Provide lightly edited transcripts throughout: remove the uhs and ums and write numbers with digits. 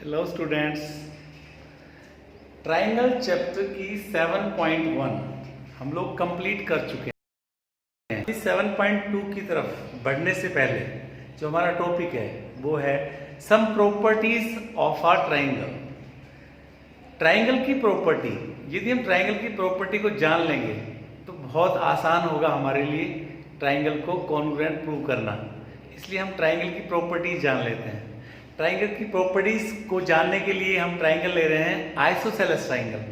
Hello students, triangle chapter की 7.1 हम लोग कंप्लीट कर चुके हैं। इस 7.2 की तरफ बढ़ने से पहले जो हमारा टॉपिक है वो है some properties of a triangle. Triangle की प्रॉपर्टी, यदि हम ट्राइंगल की प्रॉपर्टी को जान लेंगे तो बहुत आसान होगा हमारे लिए ट्राइंगल को कॉन्ग्रुएंट प्रूव करना। इसलिए हम ट्राइंगल की प्रॉपर्टीज जान लेते हैं। ट्राइंगल की प्रॉपर्टीज को जानने के लिए हम ट्राइंगल ले रहे हैं आइसोसेलेस ट्राइंगल।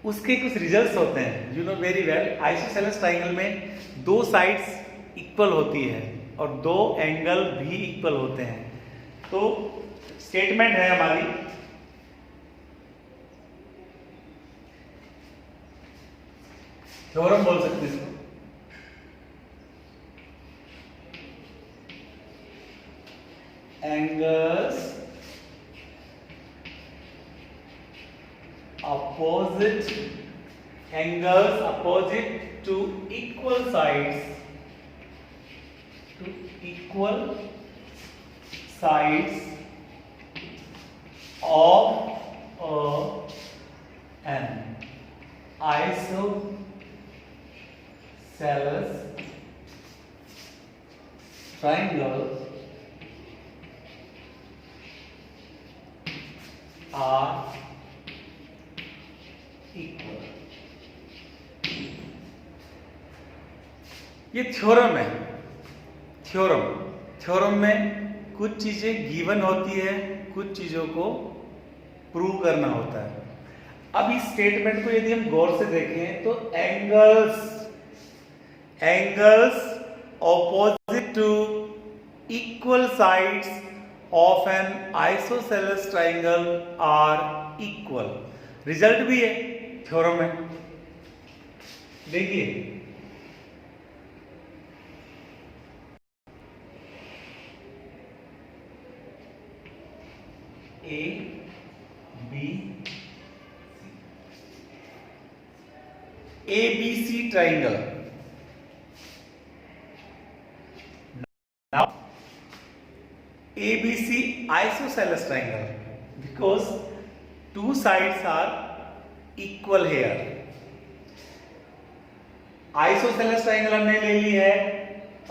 उसके कुछ रिजल्ट्स होते हैं, you know very well. Isosceles triangle में दो साइड्स इक्वल होती है और दो एंगल भी इक्वल होते हैं। तो स्टेटमेंट है हमारी, थ्योरम बोल सकते हैं इसको। Angles opposite to equal sides of an isosceles triangle are equal। ये थ्योरम है। थ्योरम में कुछ चीजें गिवन होती है, कुछ चीजों को प्रूव करना होता है। अब इस स्टेटमेंट को यदि हम गौर से देखें तो angles opposite to equal sides of an isosceles triangle are equal. Result भी है, थ्योरम है। देखिए ABC triangle। Now ABC isosceles triangle because two sides are equal here। Isosceles triangle हमने ले ली है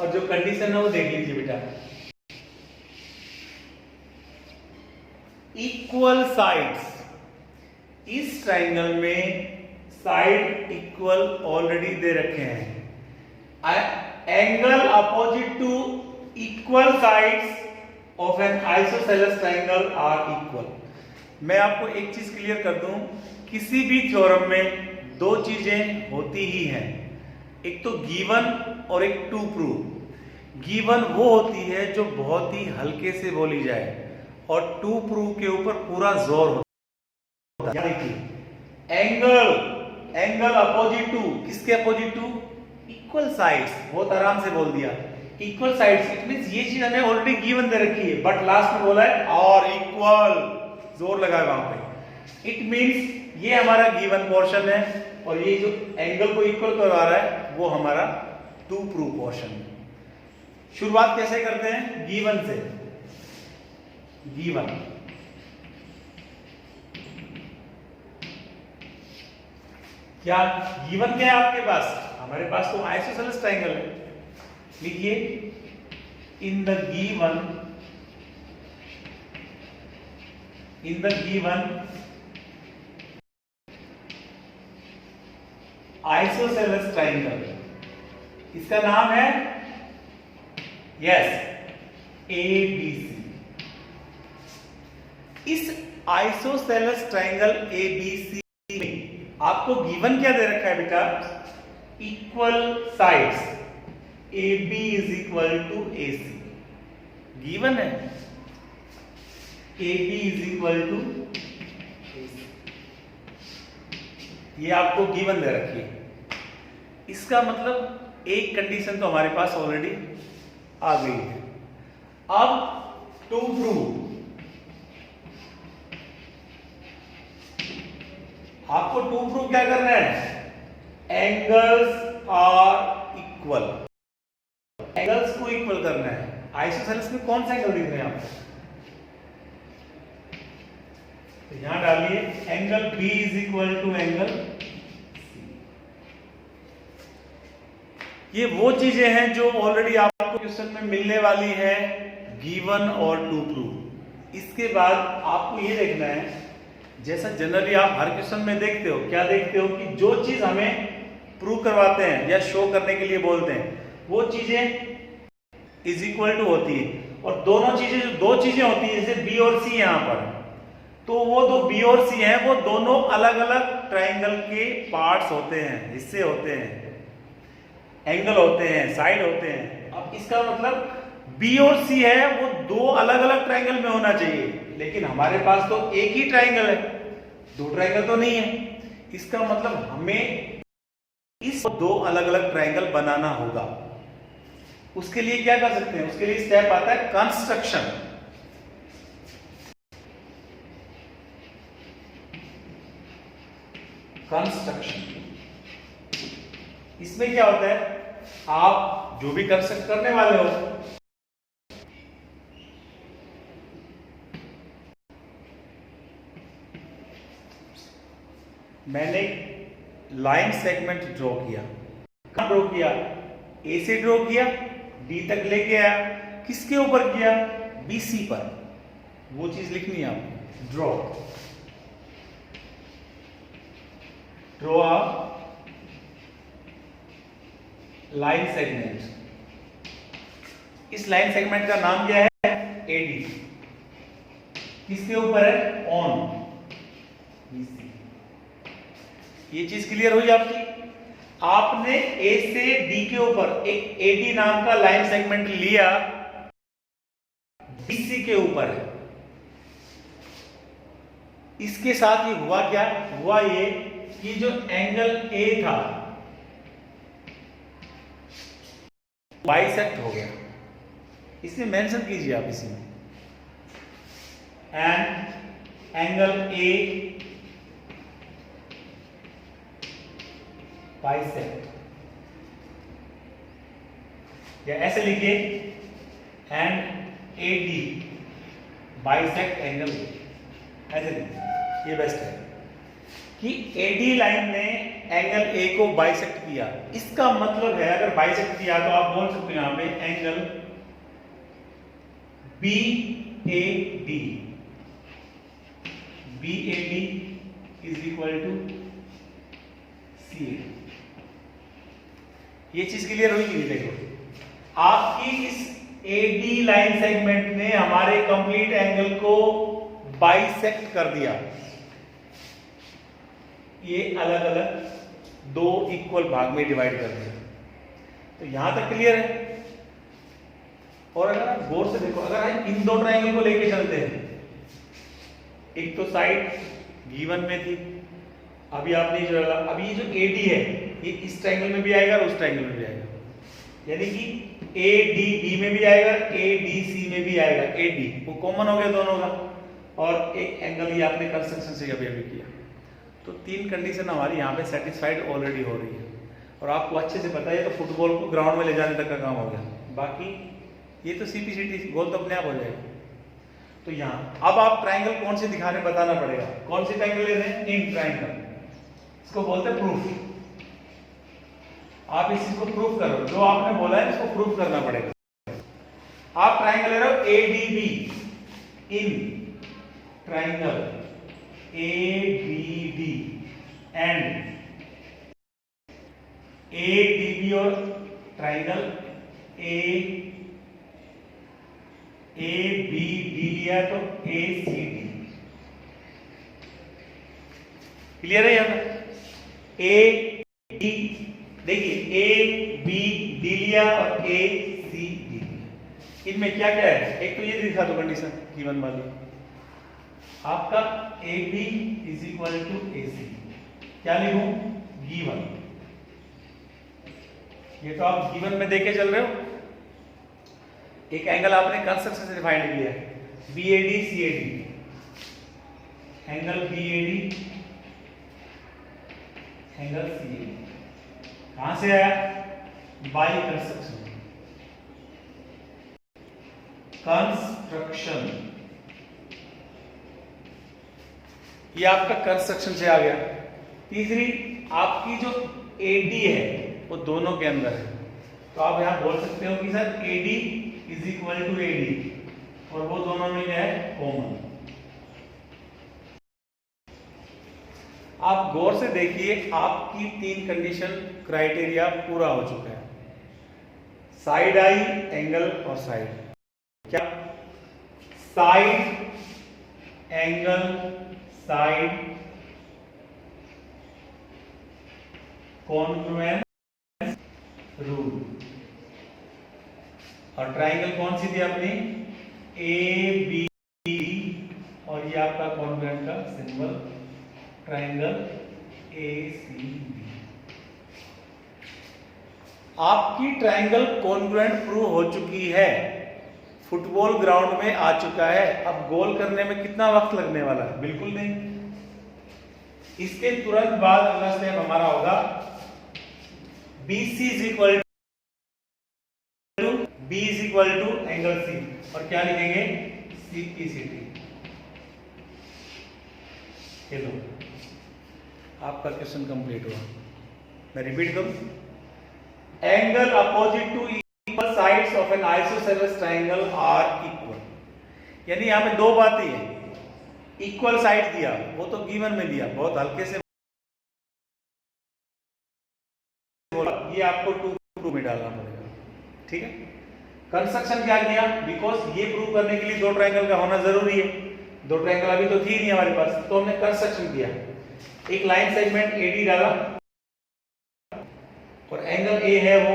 और जो कंडीशन है वो देख लीजिए बेटा। इक्वल साइड्स, इस ट्राइंगल में साइड इक्वल ऑलरेडी दे रखे हैं। Angle opposite to equal sides of an isosceles triangle are equal. मैं आपको एक चीज क्लियर कर दूं, किसी भी थ्योरम में दो चीजें होती ही हैं, एक तो गिवन और एक टू प्रूव। गिवन वो होती है जो बहुत ही हल्के से बोली जाए और टू प्रूव के ऊपर पूरा जोर होता है। देखिए एंगल अपोजिट टू, किसके अपोजिट टू? Equal sides. बहुत आराम से बोल दिया, इक्वल साइड्स। इट मींस ये चीज हमें ऑलरेडी गिवन दे रखी है, बट लास्ट में बोला है और इक्वल, जोर लगाए वहां पे। इट मींस ये हमारा गिवन पोर्शन है और ये जो एंगल को इक्वल करवा रहा है वो हमारा टू प्रूव पोर्शन है। शुरुआत कैसे करते हैं? गिवन से। गिवन क्या गिवन क्या है आपके पास? हमारे पास तो आइसोसेलेस ट्राइंगल है। लिखिए in the given isosceles triangle, इसका नाम है यस ABC। इस आइसोसेलेस ट्राइंगल ABC में आपको गिवन क्या दे रखा है बेटा? Equal sides AB is equal to AC। Given है AB is equal to AC, ये आपको गिवन दे रखी है। इसका मतलब एक कंडीशन तो हमारे पास ऑलरेडी आ गई है। अब टू प्रूव, आपको टू प्रूव क्या करना है? एंगल्स आर इक्वल, एंगल्स को इक्वल करना है। आइसोसेलेस में कौन सा एंगल दिख रहे हैं आपको? तो यहां डालिए angle B is equal to angle, ये वो चीजें हैं जो ऑलरेडी आपको क्वेश्चन में मिलने वाली है, गिवन और टू प्रूव। इसके बाद आपको ये देखना है, जैसा जनरली आप हर क्वेश्चन में देखते हो, क्या देखते हो कि जो चीज हमें प्रूव करवाते हैं या शो करने के लिए बोलते हैं, वो चीजें इज इक्वल टू होती है, और दोनों चीजें जो दो चीजें होती है जैसे बी और सी यहां पर, तो वो दो बी और सी हैं, वो दोनों अलग अलग ट्राइंगल के पार्ट्स होते हैं, हिस्से होते हैं, एंगल होते हैं, साइड होते हैं। अब इसका मतलब बी और सी है वो दो अलग अलग ट्राइंगल में होना चाहिए, लेकिन हमारे पास तो एक ही ट्राइंगल है, दो ट्राइंगल तो नहीं है। इसका मतलब हमें इस दो अलग अलग ट्राइंगल बनाना होगा। उसके लिए क्या कर सकते हैं, उसके लिए स्टेप आता है कंस्ट्रक्शन। इसमें क्या होता है, आप जो भी कंस्ट्रक्ट करने वाले हो, मैंने लाइन सेगमेंट ड्रॉ किया, कहां ड्रॉ किया, ए से ड्रॉ किया, डी तक लेके आया, किसके ऊपर किया, बीसी पर। वो चीज लिखनी है आपको, ड्रॉ अ लाइन सेगमेंट। इस लाइन सेगमेंट का नाम क्या है, एडी। किसके ऊपर है, ऑन बीसी। ये चीज क्लियर हुई आपकी। आपने ए से डी के ऊपर एक एडी नाम का लाइन सेगमेंट लिया, बीसी के ऊपर है। इसके साथ ये हुआ क्या, हुआ ये कि जो एंगल ए था बाइसेक्ट हो गया। इसमें मेंशन कीजिए आप इसी में, एंड एंगल ए बाइसेक्ट, या ऐसे लिखिए and A D bisect angle A, ऐसे लिखिए, ये बेस्ट है कि एडी लाइन ने एंगल ए को बाइसेक्ट किया। इसका मतलब है अगर बाइसेक्ट किया तो आप बोल सकते हो यहां पे angle B A D, B A D is equal to C A. ये चीज क्लियर हुई कि नहीं, देखो आपकी इस एडी लाइन सेगमेंट ने हमारे कंप्लीट एंगल को बाइसेक्ट कर दिया। ये अलग अलग दो इक्वल भाग में डिवाइड कर दिया। तो यहां तक क्लियर है। और अगर आप गौर से देखो, अगर हम इन दो ट्राइंगल को लेके चलते हैं, एक तो साइड गिवन में थी, अभी आपने जो डाला, अभी ये जो एडी है ये इस ट्राइंगल में भी आएगा और उस ट्राइंगल में भी आएगा, यानी कि ए डी बी में भी आएगा, ए डी सी में भी आएगा। ए डी वो कॉमन हो गया दोनों का, और एक एंगल ये आपने कंस्ट्रक्शन से अभी किया। तो तीन कंडीशन हमारी यहाँ पे सेटिस्फाइड ऑलरेडी हो रही है, और आपको अच्छे से पता है तो फुटबॉल को ग्राउंड में ले जाने तक का काम हो गया। बाकी ये तो सीपीसीटी गोल तो अपने आप हो जाएगा। तो यहाँ अब आप ट्राइंगल कौन से दिखाने बताना पड़ेगा, कौन से ट्राइंगल ले रहे हैं, इन ट्राइंगल, इसको बोलते हैं प्रूफ। आप इस चीज को प्रूफ करो, जो आपने बोला है इसको प्रूफ करना पड़ेगा। आप ट्राइंगल ले रहे हो ADB, in triangle ABD and ADB और ट्राइंगल ABD लिया तो ACD। क्लियर है यहाँ AD, देखिए ABD लिया और ACD। इनमें क्या क्या है, एक तो ये दिखा दो कंडीशन गिवन वाली, आपका AB is equal to AC। क्या लिखूं, गिवन। ये तो आप गिवन में देखे चल रहे हो। एक एंगल आपने कंस्ट्रक्शन से डिफाइन किया है, BAD CAD, angle BAD angle CAD कहां से आया, बाय कंस्ट्रक्शन। ये आपका कंस्ट्रक्शन से आ गया। तीसरी आपकी जो AD है वो दोनों के अंदर है, तो आप यहां बोल सकते हो कि sir AD is equal to AD, और वो दोनों में क्या है, कॉमन। आप गौर से देखिए, आपकी 3 कंडीशन क्राइटेरिया पूरा हो चुका है। साइड आई, एंगल और साइड। क्या side, angle, side, congruence rule. और ट्राइंगल कौन सी थी अपनी, ABD, और ये आपका कॉन्ग्रुएंट का सिंबल ट्राइंगल ACB। आपकी ट्राइंगल कॉन्ग्रुएंट प्रूव हो चुकी है, फुटबॉल ग्राउंड में आ चुका है। अब गोल करने में कितना वक्त लगने वाला है, बिल्कुल नहीं। इसके तुरंत बाद अगला स्टेप हमारा होगा BC is equal to B is equal to angle C, और क्या लिखेंगे, CPCT। चलो आपका क्वेश्चन कंप्लीट हुआ। मैं रिपीट करूं, angle opposite to equal sides of an isosceles triangle are equal. यानी यहां पे 2 बातें हैं, इक्वल साइड दिया, वो तो गिवन में दिया, बहुत हल्के से बोला, ये आपको 2 में डालना पड़ेगा, ठीक है। कंस्ट्रक्शन क्या किया, बिकॉज ये प्रूव करने के लिए 2 ट्राइंगल का होना जरूरी है। 2 ट्राइंगल अभी तो थी नहीं हमारे पास, तो हमने कंस्ट्रक्शन किया। एक लाइन सेगमेंट AD डाला, और एंगल A है वो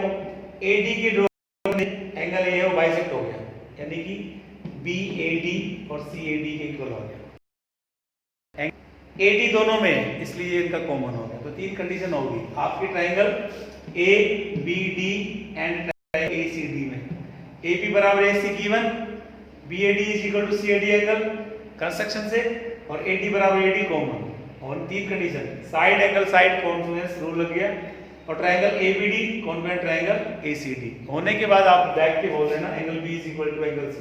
AD के एंगल A है वो बाइसेक्ट हो गया, यानी कि BAD और CAD के इक्वल हो गया। AD दोनों में है, इसलिए इनका कॉमन हो गया। तो 3 कंडीशन होगी आपकी ट्राइंगल ABD एंड ACD में। AB बराबर AC गिवन, BAD is equal to CAD angle construction से, और AD बराबर AD कॉमन। और 3 condition, side, angle, side, confluence rule लग गया, और triangle ABD congruent triangle ACD होने के बाद आप बैक के बोल देना angle B is equal to angle C,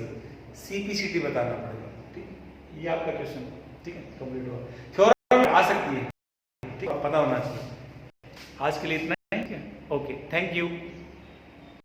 CPCT बताना पड़ेगा, ठीक। ये आपका क्वेश्चन, ठीक है, कंप्लीट हुआ। थ्योरम आ सकती है, ठीक है, पता होना चाहिए। आज के लिए इतना है, ठीक है, ओके, थैंक यू।